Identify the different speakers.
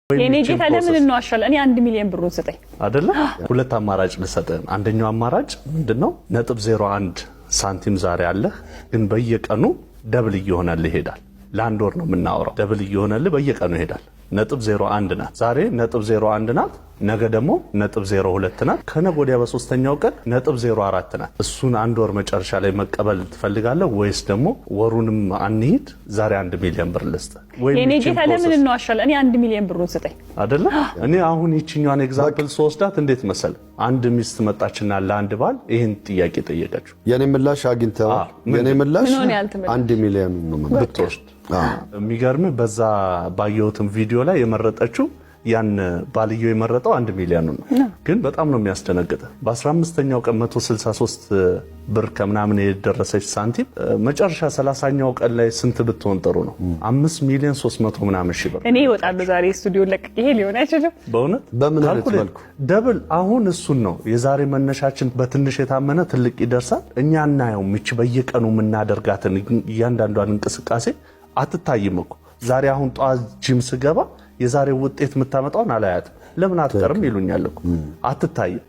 Speaker 1: የኔ ጌታ ለምን እንዋሻለ? እኔ 1 ሚሊዮን ብር ወሰጠኝ
Speaker 2: አይደለ? ሁለት አማራጭ ልሰጥህ። አንደኛው አማራጭ ምንድነው? 0.01 ሳንቲም ዛሬ አለ፣ ግን በየቀኑ ደብል እየሆነልህ ይሄዳል። ለአንድ ወር ነው የምናወራው። ደብል እየሆነልህ በየቀኑ ይሄዳል። 0.01 ናት ዛሬ 0.01 ናት፣ ነገ ደግሞ 0.02 ናት፣ ከነገ ወዲያ በሶስተኛው ቀን 0.04 ናት። እሱን አንድ ወር መጨረሻ ላይ መቀበል ትፈልጋለህ ወይስ ደግሞ ወሩንም አንሂድ ዛሬ 1 ሚሊዮን ብር ልስጥ?
Speaker 1: የኔ ጌታ ለምን እንዋሻለ? እኔ 1 ሚሊዮን ብር ወሰጠኝ
Speaker 2: አይደለ? እኔ አሁን ይችኛዋን ኤግዛምፕል ስወስዳት እንዴት መሰለ? አንድ ሚስት መጣችና ለአንድ ባል ይሄን ጥያቄ ጠየቀችው።
Speaker 3: የኔ ምላሽ አግኝተዋል። የኔ ምላሽ 1 ሚሊዮን ነው
Speaker 2: ብትወስድ። የሚገርም በዛ ባየሁትም ቪዲዮ ላይ የመረጠችው ያን ባልየው የመረጠው 1 ሚሊዮን ነው። ግን በጣም ነው የሚያስደነግጥ። በ15ኛው ቀን 163 ብር ከምናምን የደረሰች ሳንቲም መጨረሻ 30ኛው ቀን ላይ ስንት ብትሆን ጥሩ ነው? 5 ሚሊዮን 300 ምናምን ሺህ ብር።
Speaker 1: እኔ ይወጣሉ ዛሬ ስቱዲዮ ለቅቄ ይሄ ሊሆን አይችልም።
Speaker 2: በእውነት
Speaker 3: በምን አይነት መልኩ
Speaker 2: ደብል። አሁን እሱን ነው የዛሬ መነሻችን በትንሽ የታመነ ትልቅ ይደርሳል። እኛ እናየው ምች በየቀኑ የምናደርጋትን እያንዳንዷን እንቅስቃሴ አትታይም እኮ። ዛሬ አሁን ጧት ጂም ስገባ የዛሬው ውጤት የምታመጣውን አላያትም። ለምን አትቀርም ይሉኛል እኮ። አትታይም